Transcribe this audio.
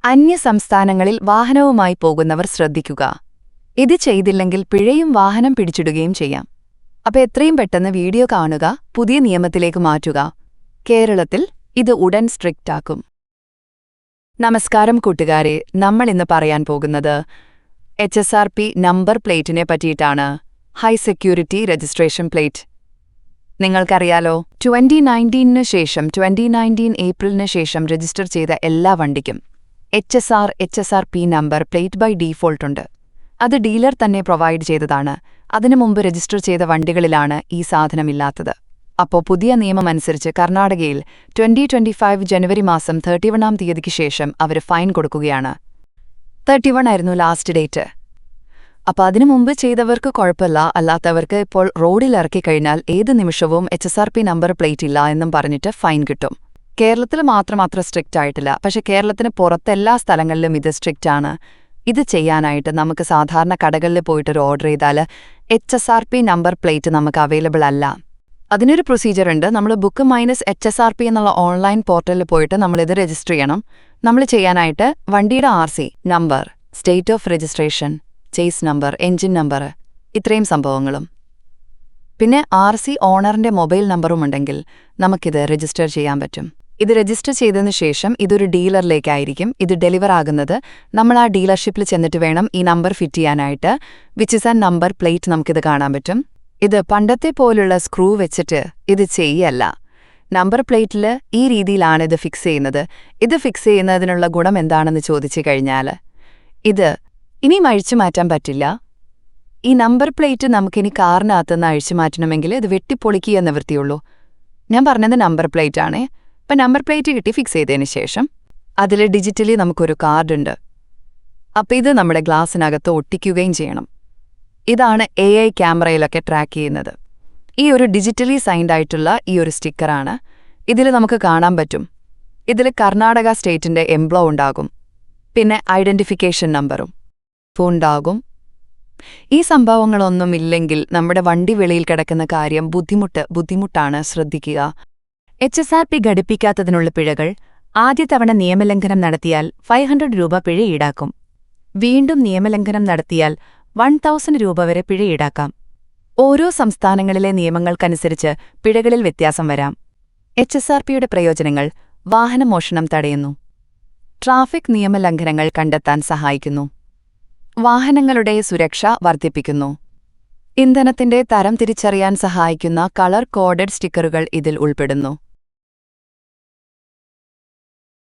അന്യസംസ്ഥാനങ്ങളിൽ വാഹനവുമായി പോകുന്നവർ ശ്രദ്ധിക്കുക. ഇത് ചെയ്തില്ലെങ്കിൽ പിഴയും വാഹനം പിടിച്ചിടുകയും ചെയ്യാം. അപ്പോൾ എത്രയും പെട്ടെന്ന് വീഡിയോ കാണുക, പുതിയ നിയമത്തിലേക്ക് മാറ്റുക. കേരളത്തിൽ ഇത് ഉടൻ സ്ട്രിക്റ്റ് ആക്കും. നമസ്കാരം കൂട്ടുകാരെ, നമ്മളിന്ന് പറയാൻ പോകുന്നത് HSRP നമ്പർ പ്ലേറ്റിനെ പറ്റിയിട്ടാണ്. High security registration plate. നിങ്ങൾക്കറിയാലോ, 2019 ഏപ്രിലിന് ശേഷം രജിസ്റ്റർ ചെയ്ത എല്ലാ വണ്ടിക്കും HSRP number plate by default ഉണ്ട്. അത് ഡീലർ തന്നെ പ്രൊവൈഡ് ചെയ്തതാണ്. അതിനു മുമ്പ് രജിസ്റ്റർ ചെയ്ത വണ്ടികളിലാണ് ഈ സാധനമില്ലാത്തത്. അപ്പോൾ പുതിയ നിയമമനുസരിച്ച് കർണാടകയിൽ 2025 ജനുവരി മാസം 31 തീയതിക്ക് ശേഷം അവർ ഫൈൻ കൊടുക്കുകയാണ്. 31 ആയിരുന്നു ലാസ്റ്റ് ഡേറ്റ്. അപ്പോൾ അതിനു മുമ്പ് ചെയ്തവർക്ക് കുഴപ്പമില്ല, അല്ലാത്തവർക്ക് ഇപ്പോൾ റോഡിലിറക്കിക്കഴിഞ്ഞാൽ ഏത് നിമിഷവും HSRP നമ്പർ പ്ലേറ്റ് ഇല്ല എന്നും പറഞ്ഞിട്ട് ഫൈൻ കിട്ടും. കേരളത്തിൽ മാത്രം സ്ട്രിക്റ്റ് ആയിട്ടില്ല, പക്ഷെ കേരളത്തിന് പുറത്തെല്ലാ സ്ഥലങ്ങളിലും ഇത് സ്ട്രിക്റ്റ് ആണ്. ഇത് ചെയ്യാനായിട്ട് നമുക്ക് സാധാരണ കടകളിൽ പോയിട്ടൊരു ഓർഡർ ചെയ്താൽ HSRP നമ്പർ പ്ലേറ്റ് നമുക്ക് അവൈലബിൾ അല്ല. അതിനൊരു പ്രൊസീജിയർ ഉണ്ട്. നമ്മൾ ബുക്ക് മൈനസ് HSRP എന്നുള്ള ഓൺലൈൻ പോർട്ടലിൽ പോയിട്ട് നമ്മളിത് രജിസ്റ്റർ ചെയ്യണം. നമ്മൾ ചെയ്യാനായിട്ട് വണ്ടിയുടെ RC number, state of registration, chase number, engine number, ഇത്രയും സംഭവങ്ങളും, പിന്നെ RC ഓണറിന്റെ മൊബൈൽ നമ്പറും ഉണ്ടെങ്കിൽ നമുക്കിത് രജിസ്റ്റർ ചെയ്യാൻ പറ്റും. ഇത് രജിസ്റ്റർ ചെയ്തതിനു ശേഷം ഇതൊരു ഡീലറിലേക്കായിരിക്കും ഇത് ഡെലിവർ ആകുന്നത്. നമ്മൾ ആ ഡീലർഷിപ്പിൽ ചെന്നിട്ട് വേണം ഈ നമ്പർ ഫിറ്റ് ചെയ്യാനായിട്ട്. വിച്ച് ഇസ് ആ നമ്പർ പ്ലേറ്റ് നമുക്കിത് കാണാൻ പറ്റും. ഇത് പണ്ടത്തെ പോലുള്ള സ്ക്രൂ വെച്ചിട്ട് ഇത് ചെയ്യല്ല. നമ്പർ പ്ലേറ്റിൽ ഈ രീതിയിലാണ് ഇത് ഫിക്സ് ചെയ്യുന്നത്. ഇത് ഫിക്സ് ചെയ്യുന്നതിനുള്ള ഗുണം എന്താണെന്ന് ചോദിച്ചു കഴിഞ്ഞാൽ, ഇത് ഇനിയും അഴിച്ചു മാറ്റാൻ പറ്റില്ല. ഈ നമ്പർ പ്ലേറ്റ് നമുക്കിനി കാറിനകത്തുനിന്ന് അഴിച്ചു മാറ്റണമെങ്കിൽ ഇത് വെട്ടിപ്പൊളിക്കുക നിവൃത്തിയുള്ളൂ. ഞാൻ പറഞ്ഞത് നമ്പർ പ്ലേറ്റ് ആണേ. അപ്പം നമ്പർ പ്ലേറ്റ് കിട്ടി ഫിക്സ് ചെയ്തതിന് ശേഷം അതിൽ ഡിജിറ്റലി നമുക്കൊരു കാർഡുണ്ട്. അപ്പം ഇത് നമ്മുടെ ഗ്ലാസ്സിനകത്ത് ഒട്ടിക്കുകയും ചെയ്യണം. ഇതാണ് AI ക്യാമറയിലൊക്കെ ട്രാക്ക് ചെയ്യുന്നത്. ഈ ഒരു ഡിജിറ്റലി സൈൻഡ് ആയിട്ടുള്ള ഈ ഒരു സ്റ്റിക്കറാണ്. ഇതിൽ നമുക്ക് കാണാൻ പറ്റും. ഇതിൽ കർണാടക സ്റ്റേറ്റിന്റെ എംബ്ലം ഉണ്ടാകും, പിന്നെ ഐഡന്റിഫിക്കേഷൻ നമ്പറും ഉണ്ടാകും. ഈ സംഭവങ്ങളൊന്നുമില്ലെങ്കിൽ നമ്മുടെ വണ്ടി വെളിയിൽ കിടക്കുന്ന കാര്യം ബുദ്ധിമുട്ടാണ്. ശ്രദ്ധിക്കുക. HSRP ഘടിപ്പിക്കാത്തതിനുള്ള പിഴകൾ: ആദ്യ തവണ നിയമലംഘനം നടത്തിയാൽ 500 രൂപ പിഴ ഈടാക്കും. വീണ്ടും നിയമലംഘനം നടത്തിയാൽ 1000 രൂപ വരെ പിഴ ഈടാക്കാം. ഓരോ സംസ്ഥാനങ്ങളിലെ നിയമങ്ങൾക്കനുസരിച്ച് പിഴകളിൽ വ്യത്യാസം വരാം. HSRPയുടെ പ്രയോജനങ്ങൾ: വാഹനമോഷണം തടയുന്നു, ട്രാഫിക് നിയമലംഘനങ്ങൾ കണ്ടെത്താൻ സഹായിക്കുന്നു, വാഹനങ്ങളുടെ സുരക്ഷ വർദ്ധിപ്പിക്കുന്നു, ഇന്ധനത്തിന്റെ തരം തിരിച്ചറിയാൻ സഹായിക്കുന്ന കളർ കോഡഡ് സ്റ്റിക്കറുകൾ ഇതിൽ ഉൾപ്പെടുന്നു.